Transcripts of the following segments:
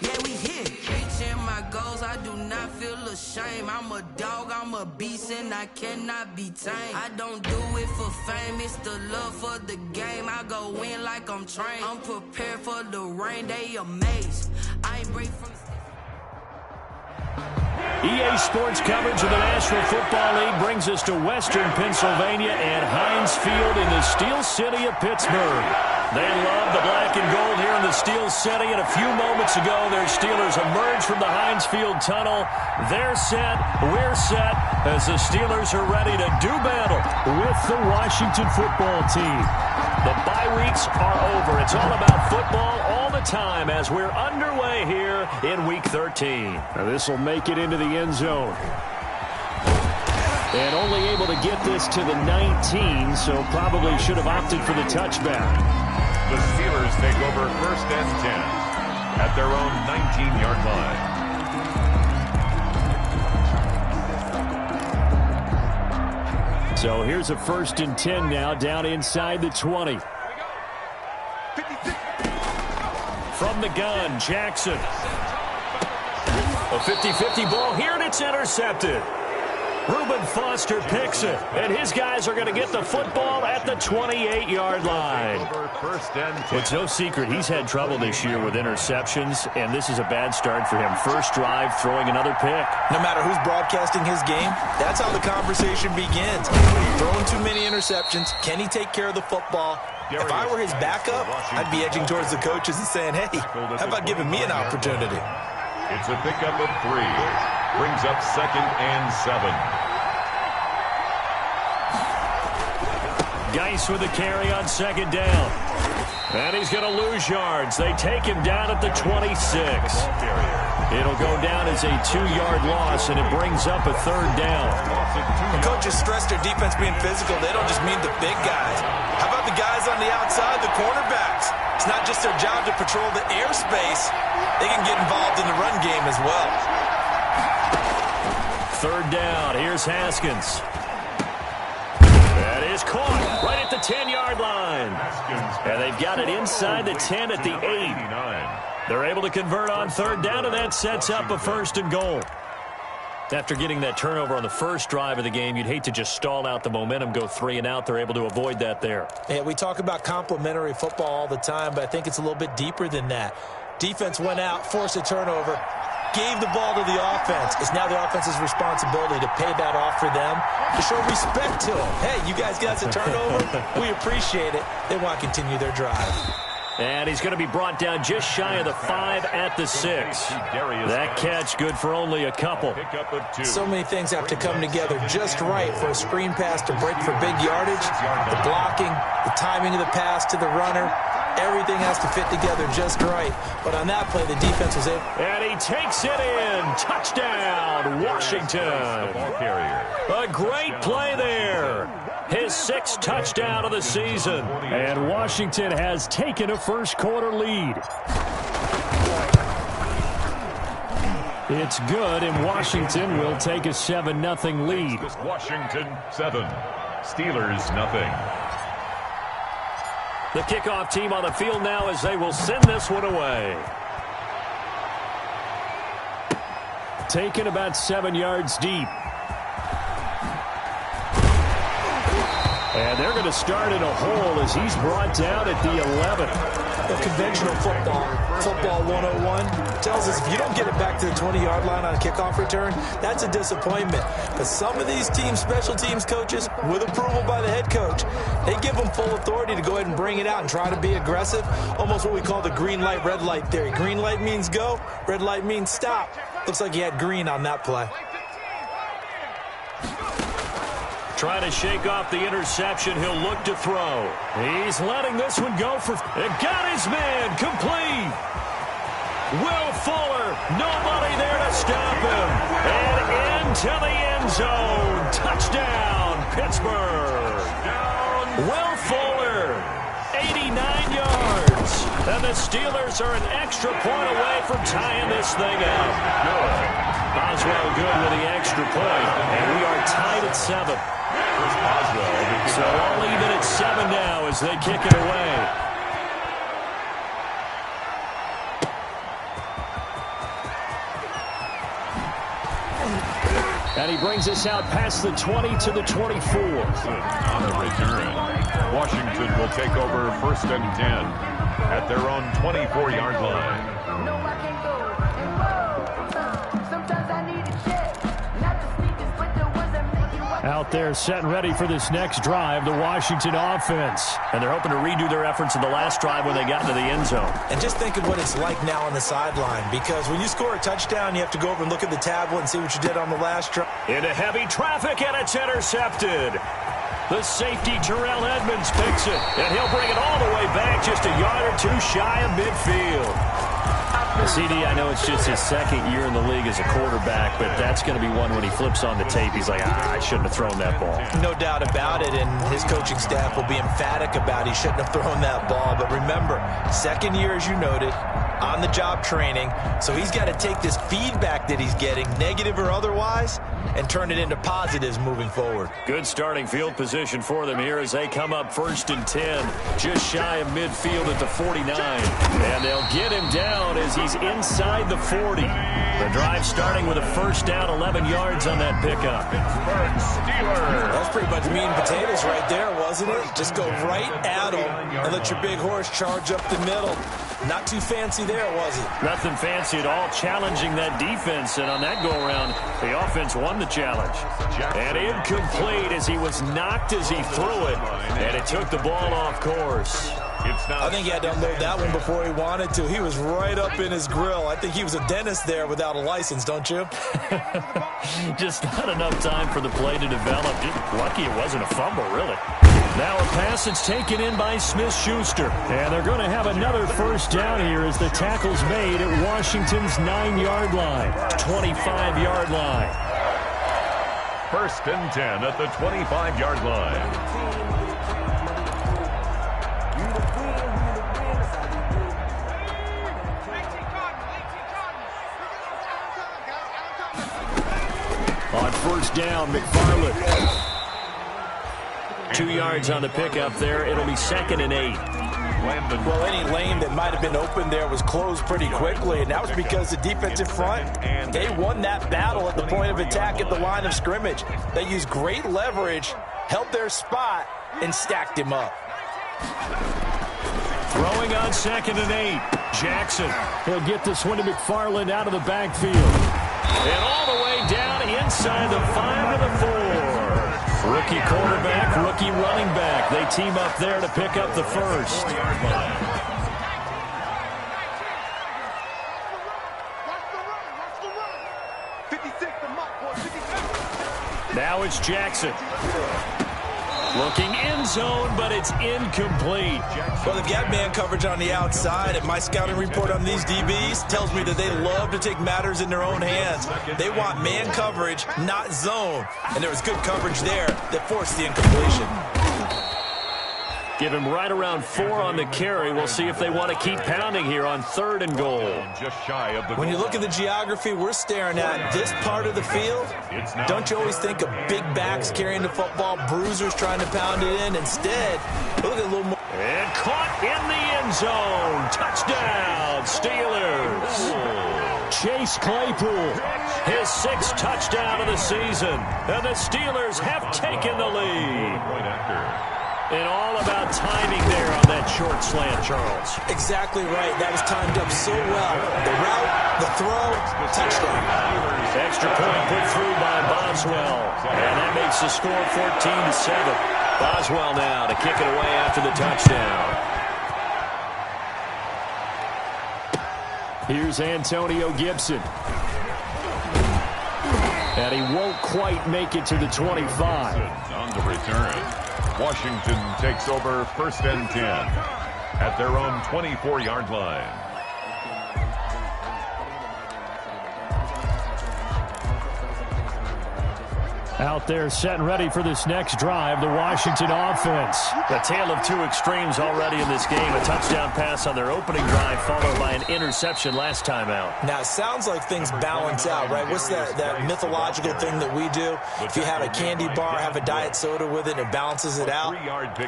Yeah, we here. Reaching my goals, I do not feel ashamed. I'm a dog, I'm a beast, and I cannot be tamed. I don't do it for fame, it's the love for the game. I go in like I'm trained. I'm prepared for the rain, they amazed. I ain't break from EA Sports coverage of the National Football League brings us to Western Pennsylvania and Heinz Field in the Steel City of Pittsburgh. They love the black and gold here in the Steel City, and a few moments ago, their Steelers emerged from the Heinz Field tunnel. They're set, we're set, as the Steelers are ready to do battle with the Washington football team. The bye weeks are over. It's all about football all the time as we're underway here in Week 13. Now this will make it into the end zone. And only able to get this to the 19, so probably should have opted for the touchback. The Steelers take over 1st and 10 at their own 19-yard line. So here's a 1st and 10 now, down inside the 20. From the gun, Jackson. A 50-50 ball here, and it's intercepted. Reuben Foster picks it, and his guys are going to get the football at the 28-yard line. It's no secret he's had trouble this year with interceptions, and this is a bad start for him. First drive, throwing another pick. No matter who's broadcasting his game, that's how the conversation begins. Throwing too many interceptions. Can he take care of the football? If I were his backup, I'd be edging towards the coaches and saying, hey, how about giving me an opportunity? It's a pickup of 3. Brings up 2nd and 7. Geis with a carry on 2nd down. And he's going to lose yards. They take him down at the 26. It'll go down as a 2-yard loss, and it brings up a 3rd down. When coaches stress their defense being physical, they don't just mean the big guys. How about the guys on the outside, the cornerbacks? It's not just their job to patrol the airspace. They can get involved in the run game as well. 3rd down. Here's Haskins. That is caught right at the 10-yard line. And they've got it inside the 10 at the 8. They're able to convert on 3rd down, and that sets up a 1st and goal. After getting that turnover on the first drive of the game, you'd hate to just stall out the momentum, go 3 and out. They're able to avoid that there. Yeah, we talk about complementary football all the time, but I think it's a little bit deeper than that. Defense went out, forced a turnover, gave the ball to the offense. It's now the offense's responsibility to pay that off for them, to show respect to them. Hey, you guys got a turnover? We appreciate it. They want to continue their drive. And he's going to be brought down just shy of the 5 at the 6. That catch good for only a couple. So many things have to come together just right for a screen pass to break for big yardage. The blocking, the timing of the pass to the runner. Everything has to fit together just right. But on that play, the defense was able. And he takes it in. Touchdown, Washington. A great play there. His 6th touchdown of the season. And Washington has taken a first-quarter lead. It's good, and Washington will take a 7-0 lead. Washington 7, Steelers 0. The kickoff team on the field now as they will send this one away. Taken about 7 yards deep. And they're going to start in a hole as he's brought down at the 11. The conventional football 101, tells us if you don't get it back to the 20-yard line on a kickoff return, that's a disappointment. But some of these teams, special teams coaches, with approval by the head coach, they give them full authority to go ahead and bring it out and try to be aggressive, almost what we call the green light, red light theory. Green light means go, red light means stop. Looks like he had green on that play. Trying to shake off the interception. He'll look to throw. He's letting this one go for... It got his man complete. Will Fuller, nobody there to stop him. And into the end zone. Touchdown, Pittsburgh. Will Fuller, 89 yards. And the Steelers are an extra point away from tying this thing up. Boswell good with the extra point. And we are tied at 7. So all even at 7 now as they kick it away. And he brings us out past the 20 to the 24. On the return, Washington will take over 1st and 10 at their own 24-yard line. Out there set and ready for this next drive, the Washington offense. And they're hoping to redo their efforts in the last drive when they got into the end zone. And just think of what it's like now on the sideline, because when you score a touchdown, you have to go over and look at the tablet and see what you did on the last drive. Into heavy traffic, and it's intercepted. The safety, Terrell Edmonds, picks it, and he'll bring it all the way back just a yard or two shy of midfield. CD, I know it's just his second year in the league as a quarterback, but that's going to be one when he flips on the tape. He's like, I shouldn't have thrown that ball. No doubt about it, and his coaching staff will be emphatic about he shouldn't have thrown that ball. But remember, second year, as you noted, on-the-job training, so he's got to take this feedback that he's getting, negative or otherwise, and turn it into positives moving forward. Good starting field position for them here as they come up 1st and 10, just shy of midfield at the 49. And they'll get him down as he's inside the 40. The drive starting with a first down, 11 yards on that pickup. That's pretty much meat and potatoes right there, wasn't it? Just go right at him and let your big horse charge up the middle. Not too fancy there, was it? Nothing fancy at all, challenging that defense, and on that go-around, the offense won the challenge. And incomplete as he was knocked as he threw it, and it took the ball off course. I think he had to unload that one before he wanted to. He was right up in his grill. I think he was a dentist there without a license, don't you? Just not enough time for the play to develop. Just lucky it wasn't a fumble, really. Now a pass that's taken in by Smith-Schuster. And they're going to have another first down here as the tackle's made at Washington's 9-yard line, 25-yard line. 1st and 10 at the 25-yard line. On first down, McFarland. 2 yards on the pickup there. It'll be 2nd and 8. Well, any lane that might have been open there was closed pretty quickly, and that was because the defensive front, they won that battle at the point of attack at the line of scrimmage. They used great leverage, held their spot, and stacked him up. Throwing on 2nd and 8. Jackson. He'll get this one to McFarland out of the backfield. And all the way down inside the 5 to the 4. Rookie quarterback, rookie running back. They team up there to pick up the first. Now it's Jackson. Looking end zone, but it's incomplete. Well, they've got man coverage on the outside, and my scouting report on these DBs tells me that they love to take matters in their own hands. They want man coverage, not zone. And there was good coverage there that forced the incompletion. Give him right around 4 on the carry. We'll see if they want to keep pounding here on 3rd and goal. Just shy of the when you look at the geography we're staring at, this part of the field, don't you always think of big backs carrying the football, bruisers trying to pound it in? Instead, look at a little more. And caught in the end zone. Touchdown, Steelers. Chase Claypool. His 6th touchdown of the season. And the Steelers have taken the lead. And all about timing there on that short slant, Charles. Exactly right. That was timed up so well. The route, the throw, touchdown. Extra point put through by Boswell. And that makes the score 14-7. Boswell now to kick it away after the touchdown. Here's Antonio Gibson. And he won't quite make it to the 25. On the return, Washington takes over 1st and 10 at their own 24-yard line. Out there set and ready for this next drive, the Washington offense. The tale of two extremes already in this game. A touchdown pass on their opening drive followed by an interception last time out. Now, it sounds like things balance out, right? What's that mythological thing that we do? If you have a candy bar, have a diet soda with it, it balances it out.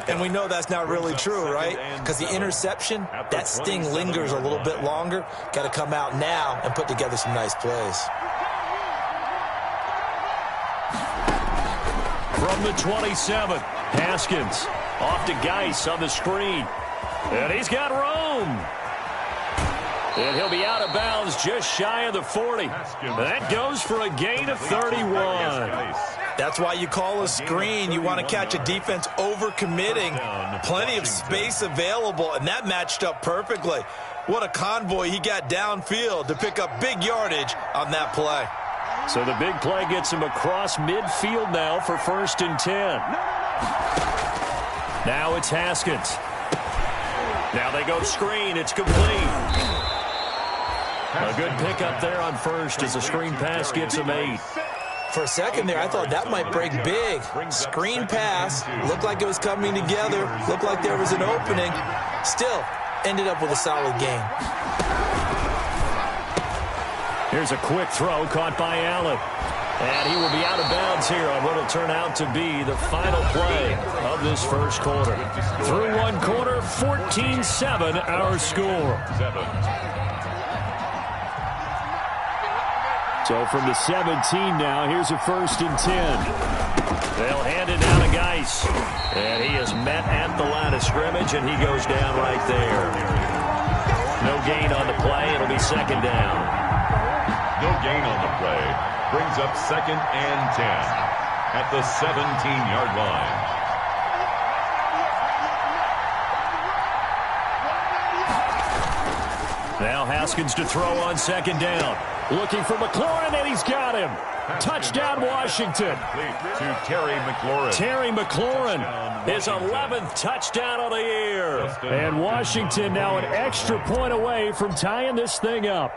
And we know that's not really true, right? Because the interception, that sting lingers a little bit longer. Got to come out now and put together some nice plays. From the 27, Haskins off to Geis on the screen. And he's got room. And he'll be out of bounds just shy of the 40. That goes for a gain of 31. That's why you call a screen. You want to catch a defense overcommitting. Plenty of space available, and that matched up perfectly. What a convoy he got downfield to pick up big yardage on that play. So the big play gets him across midfield now for 1st and 10. Now it's Haskins. Now they go screen. It's complete. A good pickup there on first as the screen pass gets him 8. For a second there, I thought that might break big. Screen pass. Looked like it was coming together. Looked like there was an opening. Still, ended up with a solid game. Here's a quick throw caught by Allen. And he will be out of bounds here on what will turn out to be the final play of this first quarter. Through one quarter, 14-7 our score. So from the 17 now, here's a 1st and 10. They'll hand it down to Geis. And he is met at the line of scrimmage, and he goes down right there. No gain on the play. It'll be 2nd down. No gain on the play. Brings up 2nd and 10 at the 17-yard line. Now Haskins to throw on 2nd down. Looking for McLaurin, and he's got him. Touchdown, Washington. To Terry McLaurin. Terry McLaurin, his 11th touchdown of the year. And Washington now an extra point away from tying this thing up.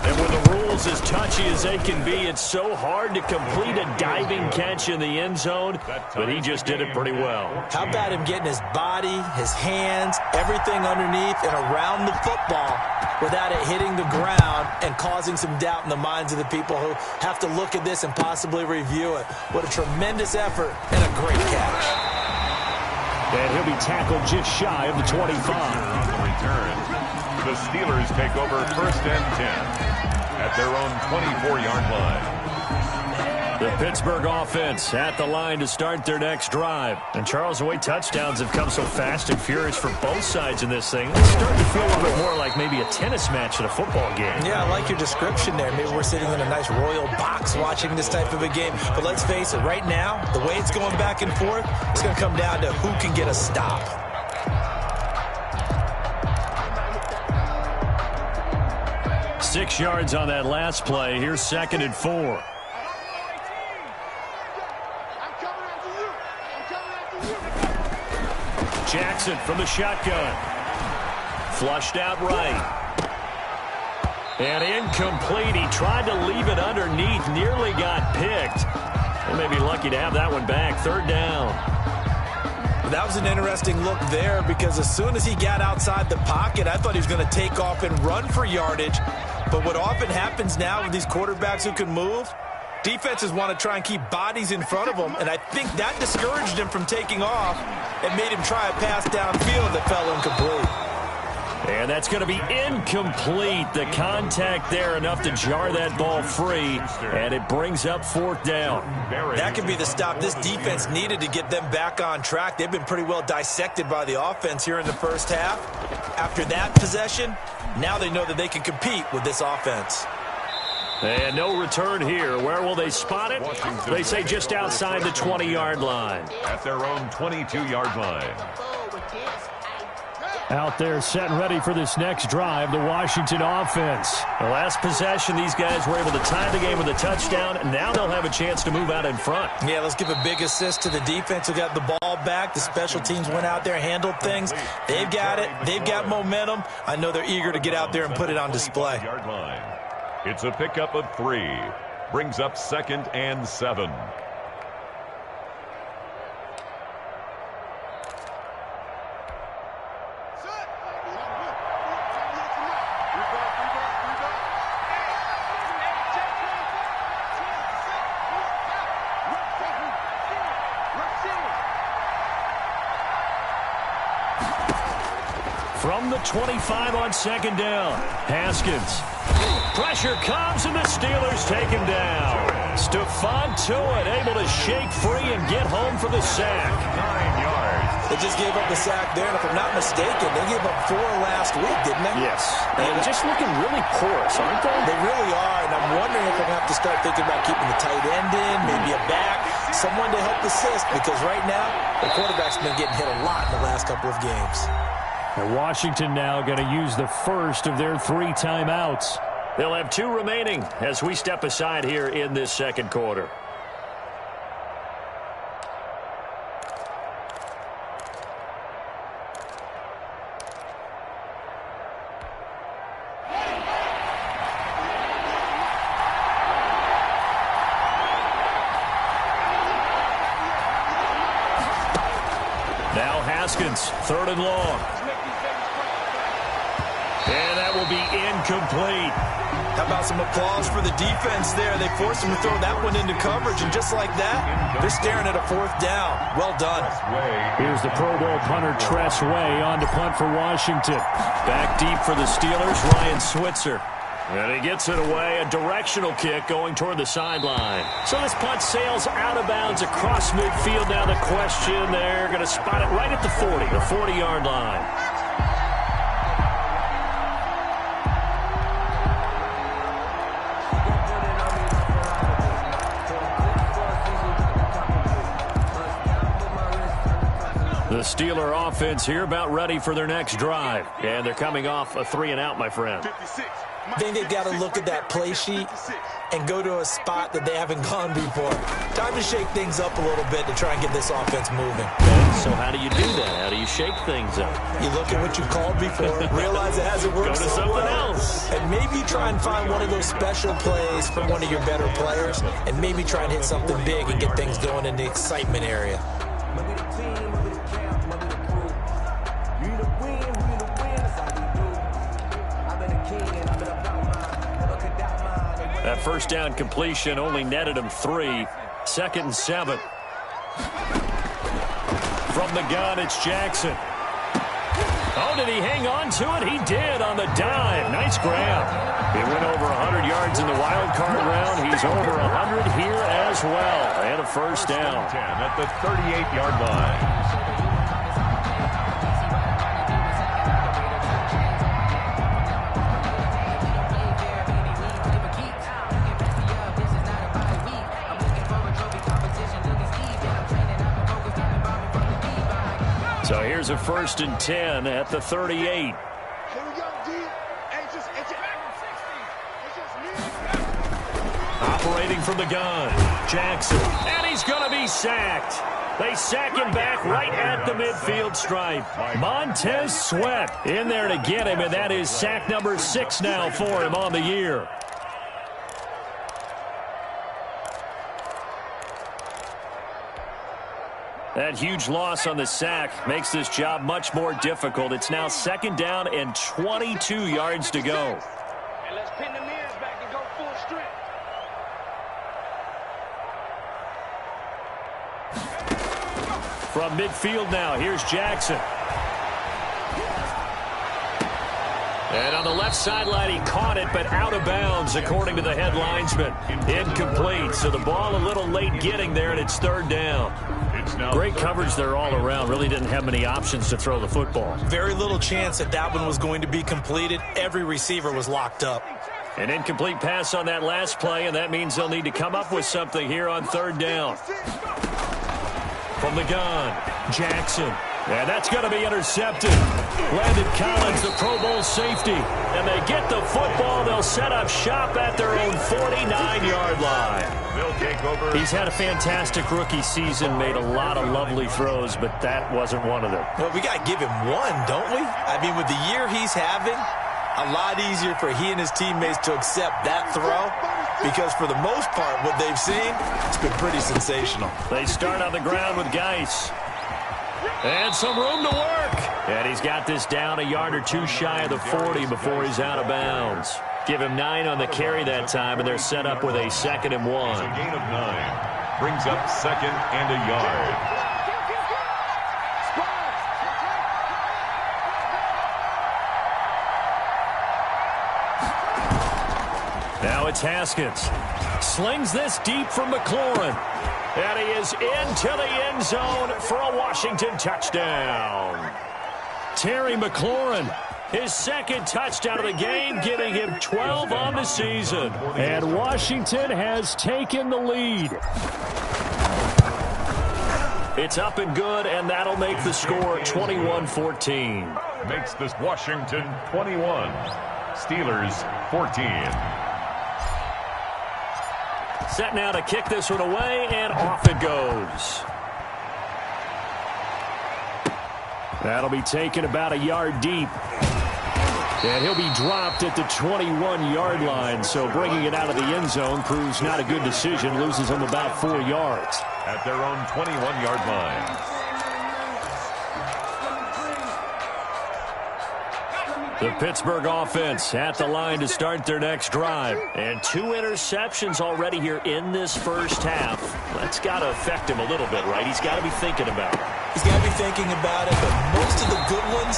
And with the rules as touchy as they can be, it's so hard to complete a diving catch in the end zone, but he just did it pretty well. How about him getting his body, his hands, everything underneath and around the football without it hitting the ground and causing some doubt in the minds of the people who have to look at this and possibly review it. What a tremendous effort and a great catch. And he'll be tackled just shy of the 25. On the return, the Steelers take over 1st and 10 at their own 24-yard line. The Pittsburgh offense at the line to start their next drive. And Charles, the way touchdowns have come so fast and furious for both sides in this thing, it's starting to feel a little bit more like maybe a tennis match at a football game. Yeah, I like your description there. Maybe we're sitting in a nice royal box watching this type of a game. But let's face it, right now, the way it's going back and forth, it's going to come down to who can get a stop. Six yards on that last play. Here's 2nd and 4. Jackson from the shotgun. Flushed out right. And incomplete. He tried to leave it underneath. Nearly got picked. They may be lucky to have that one back. 3rd down. That was an interesting look there because as soon as he got outside the pocket, I thought he was going to take off and run for yardage. But what often happens now with these quarterbacks who can move, defenses want to try and keep bodies in front of them, and I think that discouraged him from taking off and made him try a pass downfield that fell incomplete. And that's going to be incomplete. The contact there enough to jar that ball free, and it brings up 4th down. That could be the stop this defense needed to get them back on track. They've been pretty well dissected by the offense here in the first half. After that possession, now they know that they can compete with this offense. And no return here. Where will they spot it? They say just outside the 20-yard line. At their own 22-yard line. Out there set and ready for this next drive, the Washington offense. The last possession, these guys were able to tie the game with a touchdown, and now they'll have a chance to move out in front. Yeah, let's give a big assist to the defense who got the ball back. The special teams went out there, handled things. They've got it. They've got momentum. I know they're eager to get out there and put it on display. It's a pickup of 3. Brings up 2nd and 7. From the 25 on 2nd down, Haskins. Pressure comes, and the Steelers take him down. Stephon Tuitt able to shake free and get home for the sack. 9 yards. They just gave up the sack there, and if I'm not mistaken, they gave up 4 last week, didn't they? Yes. And just looking really porous, aren't they? They really are, and I'm wondering if I'm going to have to start thinking about keeping the tight end in, maybe a back, someone to help assist, because right now, the quarterback's been getting hit a lot in the last couple of games. And Washington now going to use the first of their 3 timeouts. They'll have 2 remaining as we step aside here in this second quarter. Now Haskins, 3rd and long. And that will be incomplete. How about some applause for the defense there? They forced him to throw that one into coverage, and just like that, they're staring at a 4th down. Well done. Here's the Pro Bowl punter, Tress Way, on to punt for Washington. Back deep for the Steelers, Ryan Switzer. And he gets it away, a directional kick going toward the sideline. So this punt sails out of bounds across midfield. Now the question, they're going to spot it right at the 40, the 40-yard line. The Steeler offense here about ready for their next drive. And they're coming off a 3-and-out, my friend. I think they've got to look at that play sheet and go to a spot that they haven't gone before. Time to shake things up a little bit to try and get this offense moving. So how do you do that? How do you shake things up? You look at what you called before, realize it hasn't worked Go to something else. and maybe try and find one of those special plays from one of your better players, and maybe try and hit something big and get things going in the excitement area. That first down completion only netted him 3. 2nd and 7. From the gun, it's Jackson. Oh, did he hang on to it? He did on the dive. Nice grab. He went over 100 yards in the wild card round. He's over 100 here as well. And a first down. 10 at the 38-yard line. So here's a 1st and 10 at the 38. Operating from the gun, Jackson, and he's going to be sacked. They sack him back right at the midfield stripe. Montez Sweat in there to get him, and that is sack number 6 now for him on the year. That huge loss on the sack makes this job much more difficult. It's now 2nd down and 22 yards to go. And let's pin the mirrors back and go full strength. From midfield now, here's Jackson. And on the left sideline, he caught it, but out of bounds, according to the head linesman. Incomplete, so the ball a little late getting there, and it's 3rd down. Great coverage there all around. Really didn't have many options to throw the football. Very little chance that that one was going to be completed. Every receiver was locked up. An incomplete pass on that last play, and that means they'll need to come up with something here on 3rd down. From the gun, Jackson. And that's going to be intercepted. Landon Collins, the Pro Bowl safety. And they get the football. They'll set up shop at their own 49-yard line. He's had a fantastic rookie season, made a lot of lovely throws, but that wasn't one of them. Well, we got to give him one, don't we? I mean, with the year he's having, a lot easier for he and his teammates to accept that throw, because for the most part, what they've seen, it's been pretty sensational. They start on the ground with Geis. And some room to work. And he's got this down a yard or 2 shy of the 40 before he's out of bounds. Give him 9 on the carry that time, and they're set up with a 2nd and 1. A gain of 9. Brings up 2nd and a yard. Now it's Haskins. Slings this deep for McLaurin. And he is into the end zone for a Washington touchdown. Terry McLaurin, his second touchdown of the game, giving him 12 on the season. And Washington has taken the lead. It's up and good, and that'll make the score 21-14. Makes this Washington 21, Steelers 14. Set now to kick this one away, and off it goes. That'll be taken about a yard deep. And he'll be dropped at the 21-yard line, so bringing it out of the end zone proves not a good decision. Loses him about 4 yards. At their own 21-yard line. The Pittsburgh offense at the line to start their next drive. And 2 interceptions already here in this first half. That's got to affect him a little bit, right? He's got to be thinking about it. He's got to be thinking about it, but most of the good ones,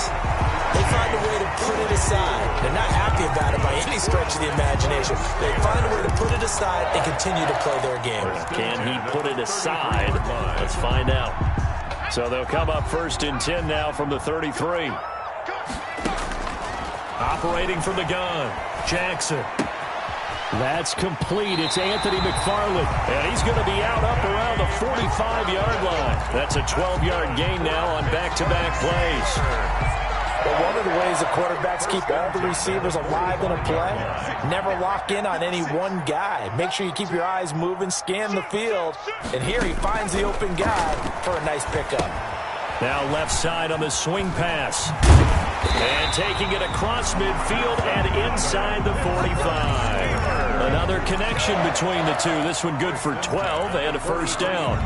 they find a way to put it aside. They're not happy about it by any stretch of the imagination. They find a way to put it aside and continue to play their game. Can he put it aside? Let's find out. So they'll come up 1st and 10 now from the 33. Operating from the gun, Jackson. That's complete. It's Anthony McFarland. And he's going to be out up around the 45-yard line. That's a 12-yard gain now on back-to-back plays. Well, one of the ways the quarterbacks keep all the receivers alive in a play, never lock in on any one guy. Make sure you keep your eyes moving, scan the field. And here he finds the open guy for a nice pickup. Now left side on the swing pass. And taking it across midfield and inside the 45. Another connection between the two. This one good for 12 and a first down.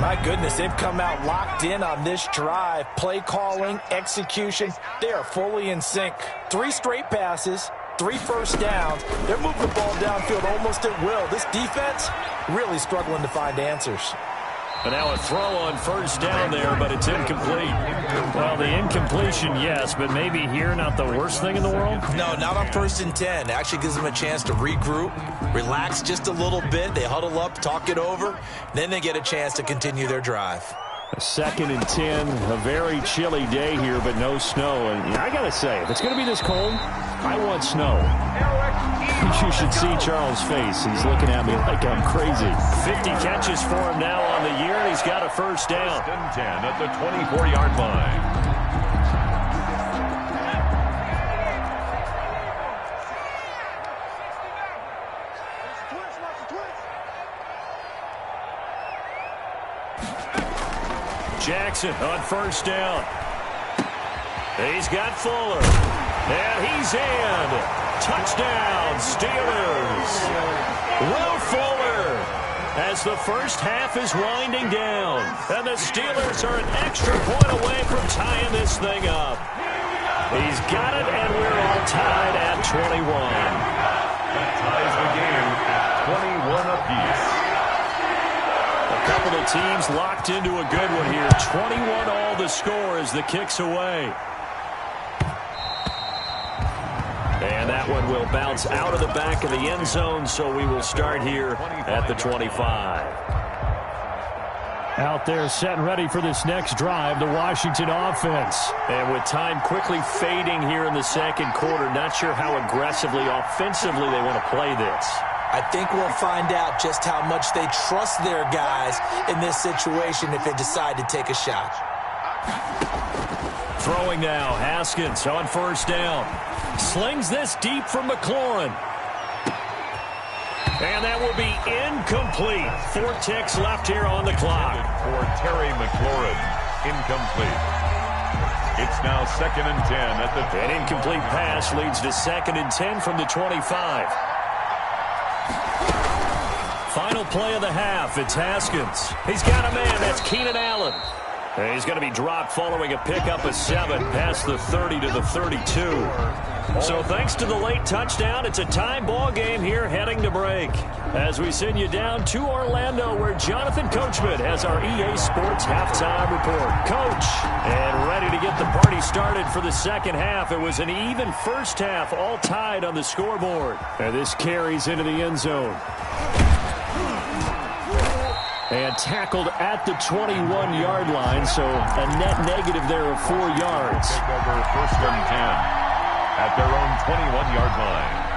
My goodness, they've come out locked in on this drive. Play calling, execution, they are fully in sync. 3 straight passes, 3 first downs. They're moving the ball downfield almost at will. This defense really struggling to find answers. And now a throw on first down there, but it's incomplete. Well, the incompletion, yes, but maybe here not the worst thing in the world? No, not on 1st and 10. Actually gives them a chance to regroup, relax just a little bit. They huddle up, talk it over, then they get a chance to continue their drive. A 2nd and 10, a very chilly day here, but no snow. And I got to say, if it's going to be this cold, I want snow. You should see Charles' face. He's looking at me like I'm crazy. 50 catches for him now on the year, and he's got a first down. 1st and 10 at the 24-yard line. Jackson on first down. He's got Fuller. And he's in. Touchdown, Steelers. Will Fuller as the first half is winding down. And the Steelers are an extra point away from tying this thing up. He's got it, and we're all tied at 21. That ties the game at 21 apiece. A couple of teams locked into a good one here. 21 all the score as the kick's away. And that one will bounce out of the back of the end zone, so we will start here at the 25. Out there set and ready for this next drive, the Washington offense. And with time quickly fading here in the second quarter, not sure how aggressively, offensively they want to play this. I think we'll find out just how much they trust their guys in this situation if they decide to take a shot. Throwing now, Haskins on first down. Slings this deep for McLaurin. And that will be incomplete. 4 ticks left here on the clock. For Terry McLaurin, incomplete. It's now 2nd and 10 at the... An incomplete pass leads to 2nd and 10 from the 25. Final play of the half. It's Haskins. He's got a man. That's Keenan Allen. And he's going to be dropped following a pickup of 7 past the 30 to the 32. So thanks to the late touchdown, it's a tie ball game here heading to break. As we send you down to Orlando, where Jonathan Coachman has our EA Sports halftime report. Coach, and ready to get the party started for the second half. It was an even first half, all tied on the scoreboard. And this carries into the end zone. And tackled at the 21-yard line, so a net negative there of 4 yards. Take over first and 10 at their own 21-yard line.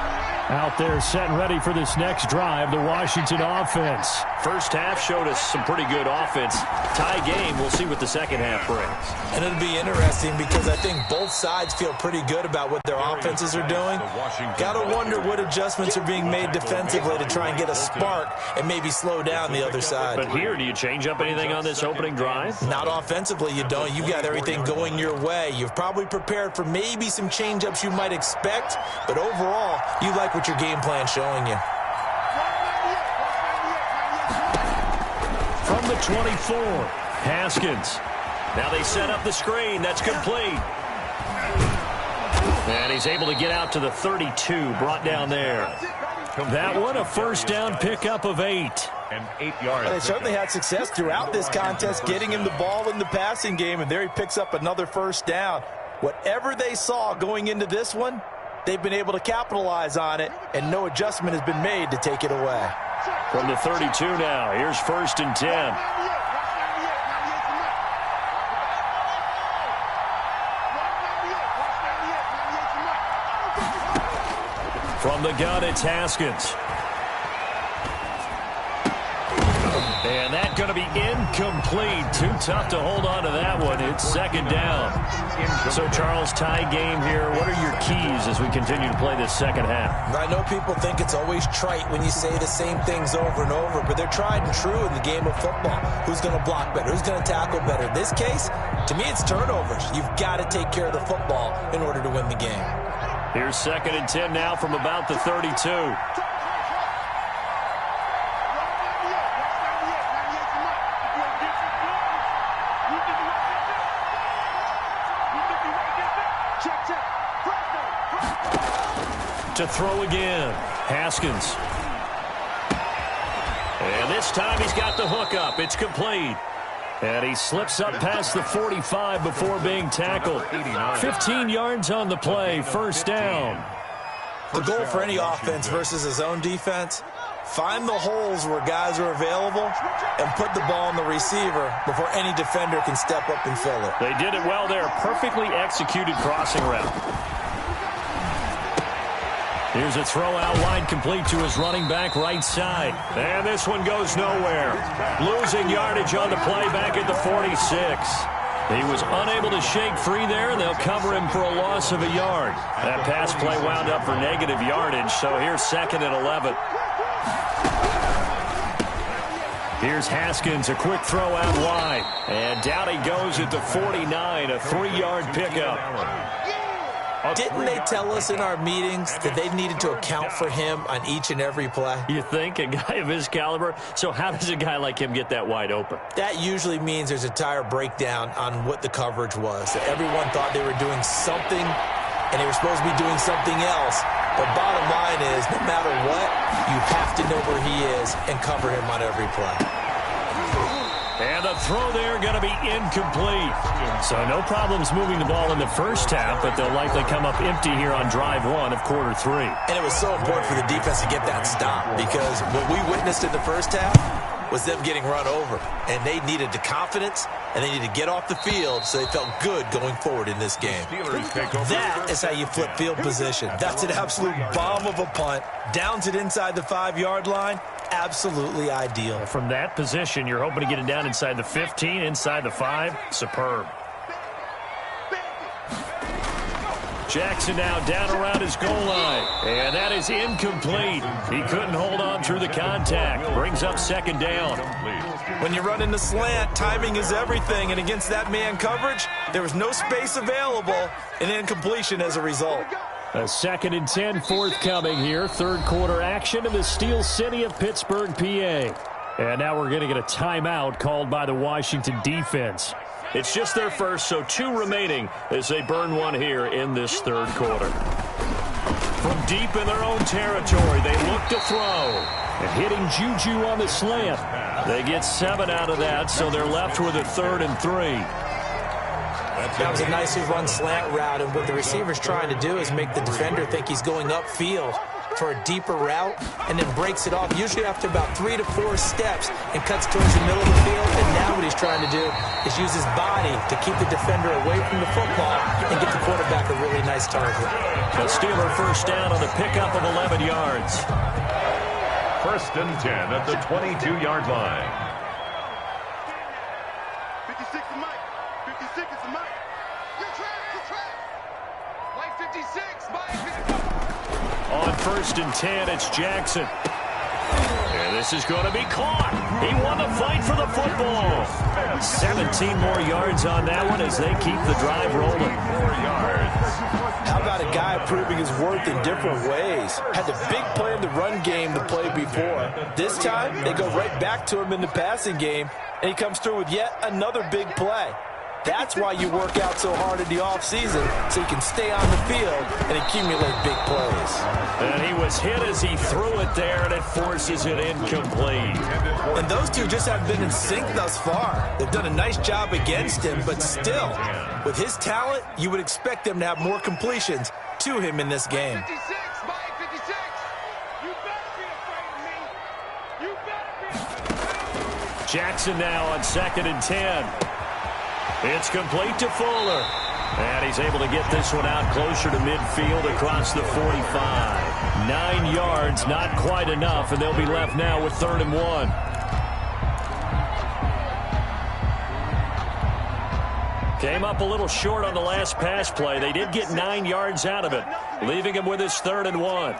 Out there set and ready for this next drive, the Washington offense. First half showed us some pretty good offense. Tie game, we'll see what the second half brings. And it'll be interesting because I think both sides feel pretty good about what their offenses are doing. Got to wonder what adjustments are being made defensively to try and get a spark and maybe slow down the other side. But here, do you change up anything on this opening drive? Not offensively, you don't. You've got everything going your way. You've probably prepared for maybe some change-ups you might expect, but overall, you like what your game plan's showing you. From the 24, Haskins. Now they set up the screen. That's complete. And he's able to get out to the 32, brought down there. That one, a first down pickup of 8. And 8 yards. They certainly had success throughout this contest, getting him the ball in the passing game, and there he picks up another first down. Whatever they saw going into this one, they've been able to capitalize on it, and no adjustment has been made to take it away. From the 32 now, here's first and 10. From the gun, it's Haskins. And that's going to be incomplete. Too tough to hold on to that one. It's second down. So, Charles, tie game here. What are your keys as we continue to play this second half? I know people think it's always trite when you say the same things over and over, but they're tried and true in the game of football. Who's going to block better? Who's going to tackle better? In this case, to me, it's turnovers. You've got to take care of the football in order to win the game. Here's second and 10 now from about the 32. To throw again, Haskins. And this time he's got the hook up. It's complete. And he slips up past the 45 before being tackled. 15 yards on the play, first down. The goal for any offense versus his own defense, find the holes where guys are available and put the ball on the receiver before any defender can step up and fill it. They did it well there. Perfectly executed crossing route. Here's a throw out wide, complete to his running back right side. And this one goes nowhere. Losing yardage on the play back at the 46. He was unable to shake free there, and they'll cover him for a loss of a yard. That pass play wound up for negative yardage, so here's second and 11. Here's Haskins, a quick throw out wide. And down he goes at the 49, a 3-yard pickup. Didn't they tell us in our meetings that they needed to account for him on each and every play? You think? A guy of his caliber? So how does a guy like him get that wide open? That usually means there's a entire breakdown on what the coverage was. That everyone thought they were doing something, and they were supposed to be doing something else. But bottom line is, no matter what, you have to know where he is and cover him on every play. And the throw there going to be incomplete. So no problems moving the ball in the first half, but they'll likely come up empty here on drive 1 of quarter 3. And it was so important for the defense to get that stop, because what we witnessed in the first half was them getting run over. And they needed the confidence, and they needed to get off the field so they felt good going forward in this game. That is how you flip field position. That's an absolute bomb of a punt. Downs it inside the 5-yard line. Absolutely ideal. From that position, you're hoping to get it down inside the 15, inside the 5. Superb. Jackson now down around his goal line. And that is incomplete. He couldn't hold on through the contact. Brings up second down. When you run in the slant, timing is everything. And against that man coverage, there was no space available, and incompletion as a result. A second and 10 forthcoming here. Third quarter action in the Steel City of Pittsburgh, PA. And now we're going to get a timeout called by the Washington defense. It's just their first, so 2 remaining as they burn one here in this third quarter. From deep in their own territory, they look to throw. And hitting Juju on the slant. They get 7 out of that, so they're left with a 3rd and 3. That was a nicely run slant route, and what the receiver's trying to do is make the defender think he's going upfield for a deeper route, and then breaks it off, usually after about 3 to 4 steps, and cuts towards the middle of the field. And now what he's trying to do is use his body to keep the defender away from the football and get the quarterback a really nice target. A Steeler first down on the pickup of 11 yards. 1st and 10 at the 22-yard line. 56 is Mike. 56 is Mike. You're trash. Mike 56, Mike. On 1st and 10, it's Jackson. And this is going to be caught. He won the fight for the football. 17 more yards on that one as they keep the drive rolling. 4 yards. How about a guy proving his worth in different ways? Had the big play in the run game the play before. This time, they go right back to him in the passing game, and he comes through with yet another big play. That's why you work out so hard in the offseason, so you can stay on the field and accumulate big plays. And he was hit as he threw it there, and it forces it incomplete. And those two just haven't been in sync thus far. They've done a nice job against him, but still, with his talent, you would expect them to have more completions to him in this game. 56, Mike 56. You better be afraid of me. You better be. Jackson now on 2nd and 10. It's complete to Fuller. And he's able to get this one out closer to midfield across the 45. 9 yards, not quite enough, and they'll be left now with 3rd and 1. Came up a little short on the last pass play. They did get 9 yards out of it, leaving him with his 3rd and 1.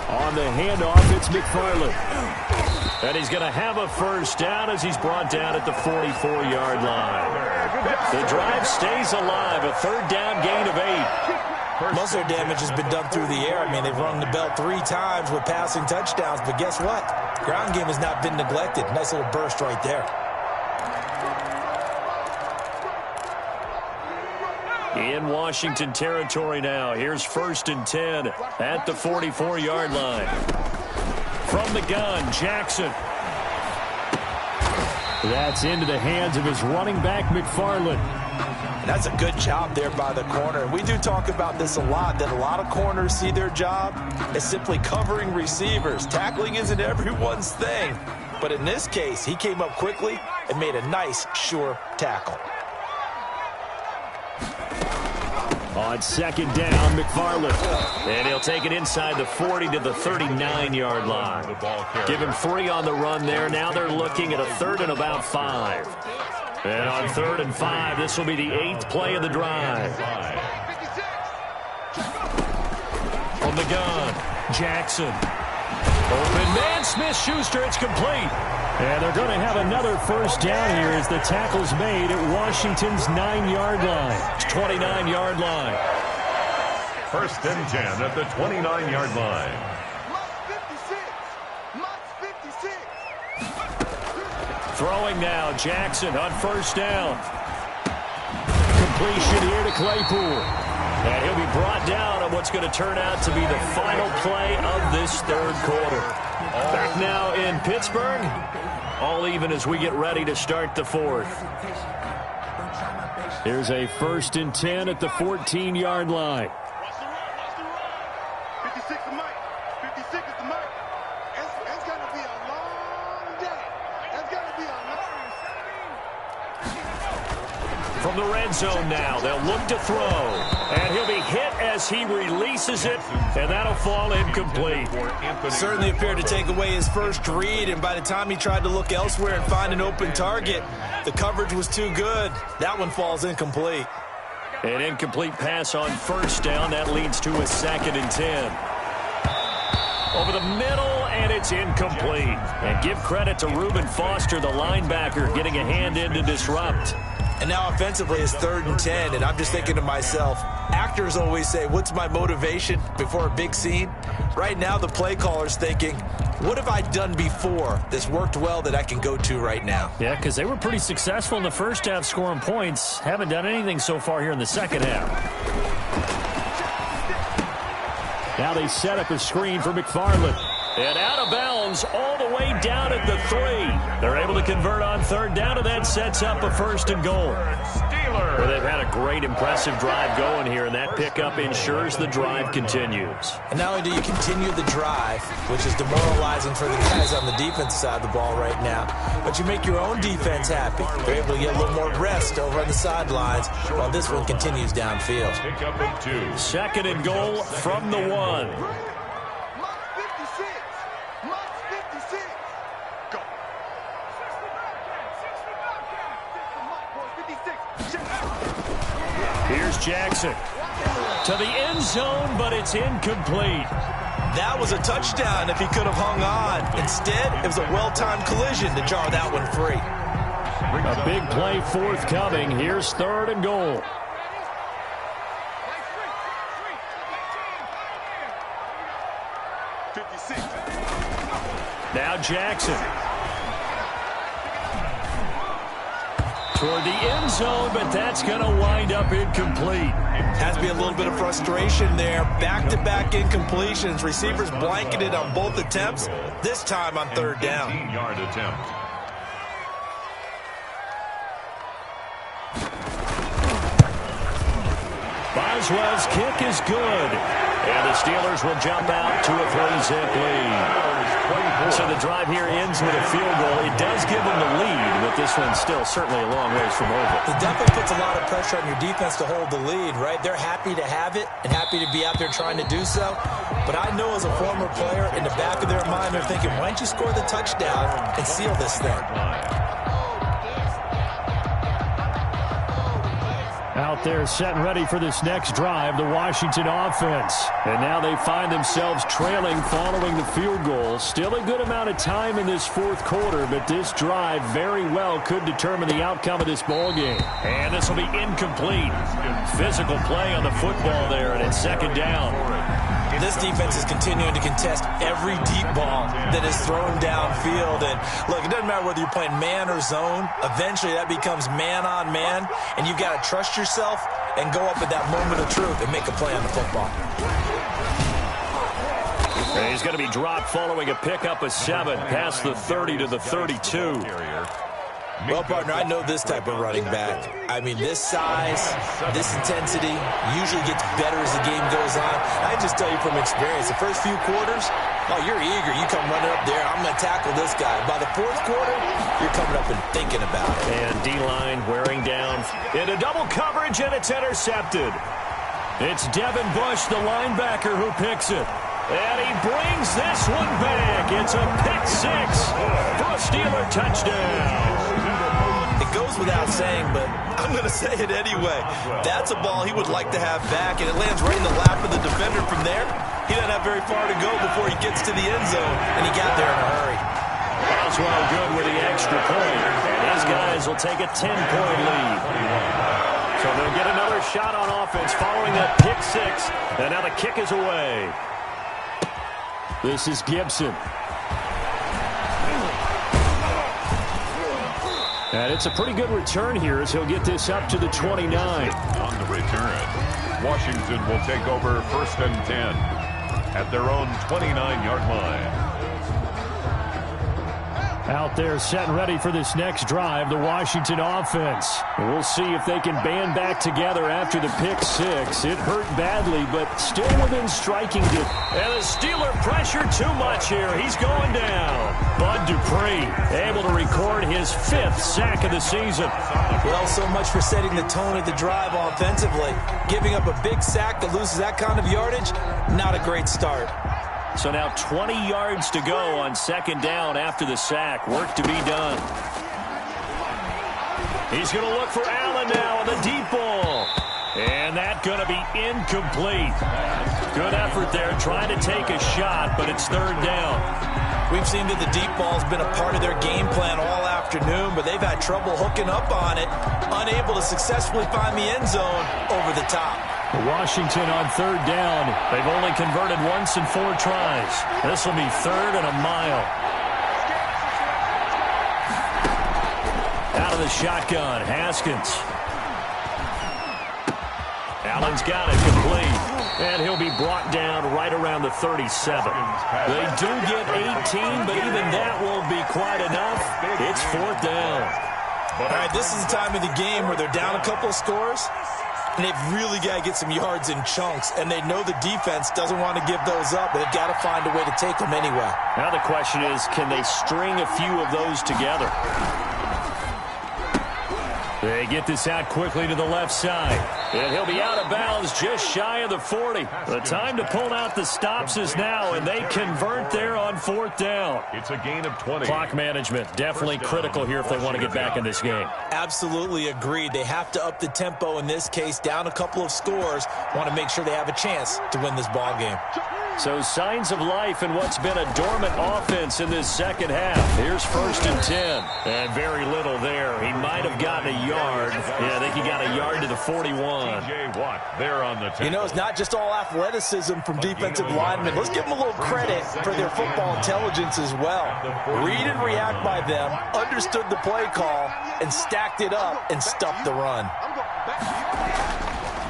On the handoff, it's McFarland. And he's going to have a first down as he's brought down at the 44-yard line. The drive stays alive, a 3rd down gain of 8. Most of their damage has been done through the air. I mean, they've rung the bell 3 times with passing touchdowns, but guess what? Ground game has not been neglected. Nice little burst right there. In Washington territory now. Here's 1st and 10 at the 44-yard line. From the gun, Jackson. That's into the hands of his running back, McFarland. That's a good job there by the corner. We do talk about this a lot, that a lot of corners see their job as simply covering receivers. Tackling isn't everyone's thing. But in this case, he came up quickly and made a nice, sure tackle. On 2nd down, McFarland. And he'll take it inside the 40 to the 39-yard line. Give him 3 on the run there. Now they're looking at a 3rd and about 5. And on 3rd and 5, this will be the 8th play of the drive. From the gun, Jackson. Open man, Smith-Schuster, it's complete. And they're going to have another first down here as the tackle's made at Washington's 9-yard line. It's 29-yard line. 1st and 10 at the 29-yard line. Throwing now, Jackson on 1st down. Completion here to Claypool. And he'll be brought down on what's going to turn out to be the final play of this 3rd quarter. Back now in Pittsburgh. All even as we get ready to start the 4th. Here's a 1st and 10 at the 14-yard line. 56 is Mike. 56 is the Mike. It's going to be a long day. It's going to be a long day. From the red zone now, they'll look to throw. And he'll be hit as he releases it, and that'll fall incomplete. Certainly appeared to take away his first read, and by the time he tried to look elsewhere and find an open target, the coverage was too good. That one falls incomplete. An incomplete pass on 1st down. That leads to a 2nd and 10. Over the middle, and it's incomplete. And give credit to Reuben Foster, the linebacker, getting a hand in to disrupt. And now offensively it's 3rd and 10, and I'm just thinking to myself, actors always say, what's my motivation before a big scene? Right now the play caller's thinking, what have I done before that's worked well that I can go to right now? Yeah, because they were pretty successful in the first half scoring points. Haven't done anything so far here in the second half. Now they set up a screen for McFarland. And out of bounds all the way down at the 3. They're able to convert on 3rd down, and that sets up a 1st and goal. Well, they've had a great, impressive drive going here, and that pickup ensures the drive continues. And not only do you continue the drive, which is demoralizing for the guys on the defensive side of the ball right now, but you make your own defense happy. They're able to get a little more rest over on the sidelines while this one continues downfield. 2nd and goal from the 1. Here's Jackson to the end zone, but it's incomplete. That was a touchdown if he could have hung on. Instead, it was a well-timed collision to jar that one free. A big play forthcoming. Here's 3rd and goal. Now Jackson. Toward the end zone, but that's going to wind up incomplete. Has to be a little bit of frustration there. Back-to-back incompletions. Receivers blanketed on both attempts, this time on 3rd down. 15-yard attempt. Boswell's kick is good. And the Steelers will jump out to a 3-zip lead. So the drive here ends with a field goal. It does give them the lead, but this one's still certainly a long ways from over. It definitely puts a lot of pressure on your defense to hold the lead, right? They're happy to have it and happy to be out there trying to do so. But I know as a former player, in the back of their mind, they're thinking, why don't you score the touchdown and seal this thing? Out there set and ready for this next drive, the Washington offense. And now they find themselves trailing following the field goal. Still a good amount of time in this 4th quarter, but this drive very well could determine the outcome of this ball game. And this will be incomplete. Physical play on the football there, and it's 2nd down. This defense is continuing to contest every deep ball that is thrown downfield. And look, it doesn't matter whether you're playing man or zone. Eventually that becomes man on man, and you've got to trust yourself and go up at that moment of truth and make a play on the football. And he's going to be dropped following a pickup of 7 past the 30 to the 32. Well, partner, I know this type of running back. I mean, this size, this intensity usually gets better as the game goes on. I just tell you from experience, the first few quarters, oh, you're eager. You come running up there, I'm going to tackle this guy. By the 4th quarter, you're coming up and thinking about it. And D-line wearing down into double coverage, and it's intercepted. It's Devin Bush, the linebacker, who picks it. And he brings this one back. It's a pick 6 for a Steeler touchdown. It goes without saying, but I'm going to say it anyway. That's a ball he would like to have back, and it lands right in the lap of the defender from there. He doesn't have very far to go before he gets to the end zone, and he got there in a hurry. Boswell good with the extra point, and his guys will take a 10-point lead. So they'll get another shot on offense following that pick 6, and now the kick is away. This is Gibson. And it's a pretty good return here as he'll get this up to the 29. On the return, Washington will take over 1st and 10 at their own 29-yard line. Out there set and ready for this next drive, the Washington offense. We'll see if they can band back together after the pick 6. It hurt badly, but still within striking distance. And the Steeler pressure too much here. He's going down. Bud Dupree able to record his 5th sack of the season. Well, so much for setting the tone of the drive offensively. Giving up a big sack that loses that kind of yardage, not a great start. So now 20 yards to go on 2nd down after the sack. Work to be done. He's going to look for Allen now on the deep ball. And that's going to be incomplete. Good effort there trying to take a shot, but it's 3rd down. We've seen that the deep ball has been a part of their game plan all afternoon, but they've had trouble hooking up on it, unable to successfully find the end zone over the top. Washington on third down. They've only converted once in 4 tries. This will be 3rd and a mile. Out of the shotgun, Haskins. Allen's got it complete. And he'll be brought down right around the 37. They do get 18, but even that won't be quite enough. It's 4th down. All right, this is the time of the game where they're down a couple of scores, and they've really got to get some yards in chunks, and they know the defense doesn't want to give those up, but they've got to find a way to take them anyway. Now the question is, can they string a few of those together? They get this out quickly to the left side. And he'll be out of bounds just shy of the 40. The time to pull out the stops is now, and they convert there on 4th down. It's a gain of 20. Clock management definitely critical here if they want to get back in this game. Absolutely agreed. They have to up the tempo in this case, down a couple of scores, want to make sure they have a chance to win this ball game. So signs of life in what's been a dormant offense in this second half. Here's 1st and 10. And very little there. He might have gotten a yard. Yeah, I think he got a yard to the 41. T.J. Watt there on the 10. You know, it's not just all athleticism from defensive linemen. Let's give them a little credit for their football intelligence as well. Read and react by them, understood the play call, and stacked it up and stuffed the run.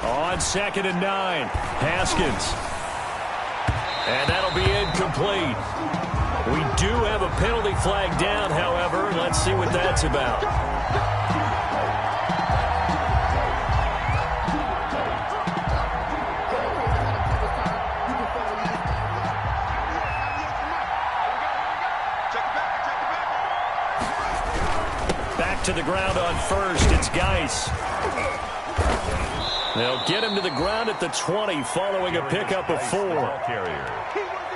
On 2nd and 9, Haskins. And that'll be incomplete. We do have a penalty flag down, however. Let's see what that's about. Back to the ground on 1st. It's Geis. They'll get him to the ground at the 20 following a pickup of 4.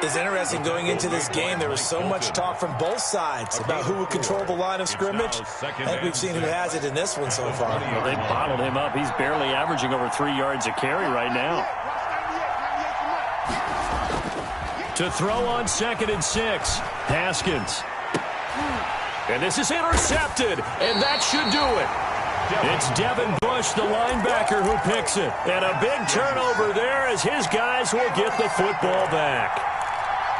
It's interesting going into this game. There was so much talk from both sides about who would control the line of scrimmage. I think we've seen who has it in this one so far. Well, they bottled him up. He's barely averaging over 3 yards a carry right now. To throw on 2nd and 6, Haskins. And this is intercepted, and that should do it. It's Devin Bush, the linebacker, who picks it. And a big turnover there as his guys will get the football back.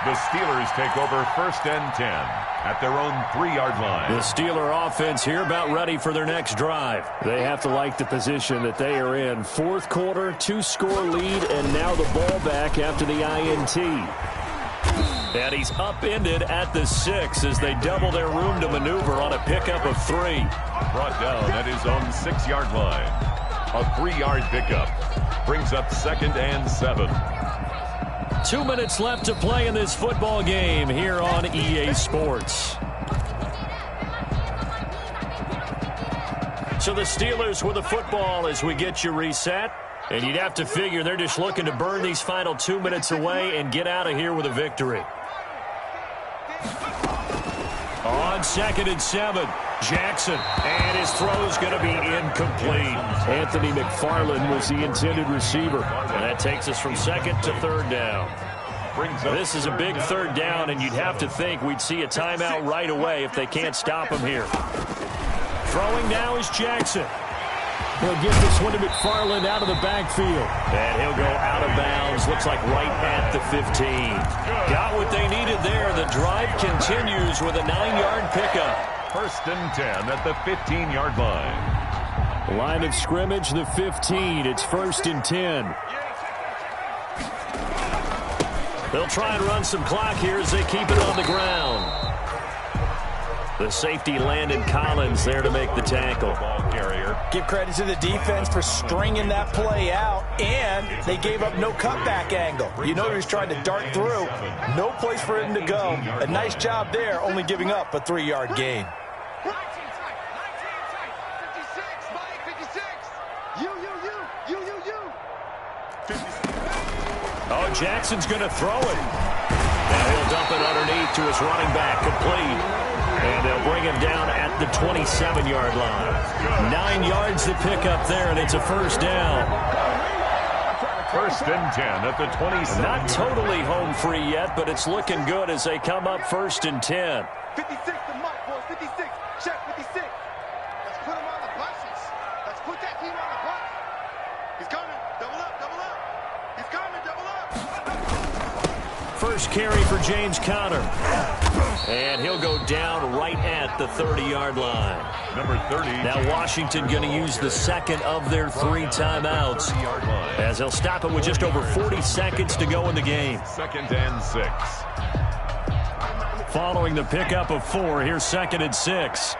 The Steelers take over 1st and 10 at their own 3-yard line. The Steeler offense here about ready for their next drive. They have to like the position that they are in. 4th quarter, 2-score lead, and now the ball back after the INT. And he's upended at the 6 as they double their room to maneuver on a pickup of 3. Brought down at his own 6-yard line. A 3-yard pickup brings up 2nd and 7. 2 minutes left to play in this football game here on EA Sports. So the Steelers with the football as we get you reset. And you'd have to figure they're just looking to burn these final 2 minutes away and get out of here with a victory. On 2nd and 7, Jackson. And his throw's going to be incomplete. Anthony McFarland was the intended receiver. And that takes us from 2nd to 3rd down. This is a big 3rd down, and you'd have to think we'd see a timeout right away if they can't stop him here. Throwing now is Jackson. He'll get this one to McFarland out of the backfield. And he'll go out of bounds. Looks like right at the 15. Got what they needed there. The drive continues with a 9-yard pickup. 1st and 10 at the 15-yard line. Line of scrimmage, the 15. It's 1st and 10. They'll try and run some clock here as they keep it on the ground. The safety, Landon Collins, there to make the tackle. Give credit to the defense for stringing that play out, and they gave up no cutback angle. You know he was trying to dart through. No place for him to go. A nice job there, only giving up a 3-yard gain. Oh, Jackson's going to throw it. And he'll dump it underneath to his running back, complete. And they'll bring him down at the 27-yard line. 9 yards to pick up there, and it's a 1st down. 1st and 10 at the 27. Not totally home free yet, but it's looking good as they come up 1st and 10. 56 to Mike, boys. 56. Check 56. first carry for James Conner. And he'll go down right at the 30-yard line. Number 30. Now Washington going to use the second of their 3 timeouts, as they'll stop it with just over 40 seconds to go in the game. 2nd and 6. Following the pickup of 4, here's 2nd and 6.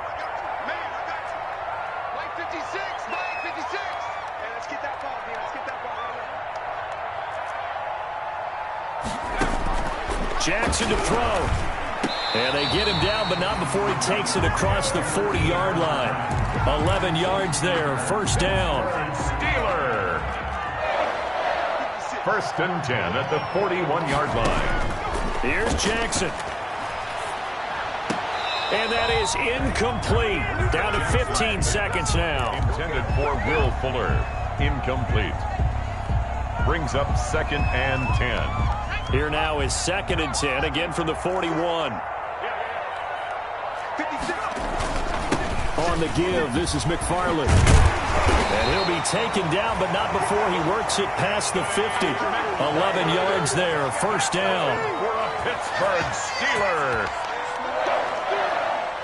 Jackson to throw. And they get him down, but not before he takes it across the 40-yard line. 11 yards there, first down. Steeler. 1st and 10 at the 41-yard line. Here's Jackson. And that is incomplete. Down to 15 seconds now. Intended for Will Fuller. Incomplete. Brings up 2nd and 10. Here now is 2nd and 10, again from the 41. On the give, this is McFarland. And he'll be taken down, but not before he works it past the 50. 11 yards there, first down. For a Pittsburgh Steeler.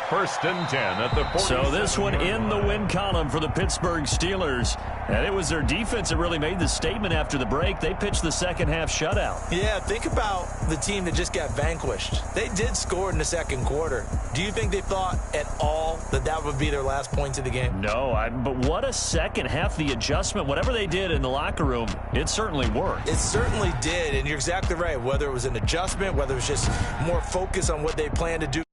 1st and 10 at the 40. So this one in the win column for the Pittsburgh Steelers. And it was their defense that really made the statement after the break. They pitched the second half shutout. Yeah, think about the team that just got vanquished. They did score in the second quarter. Do you think they thought at all that that would be their last points of the game? No, but what a second half. The adjustment, whatever they did in the locker room, it certainly worked. It certainly did, and you're exactly right. Whether it was an adjustment, whether it was just more focus on what they planned to do.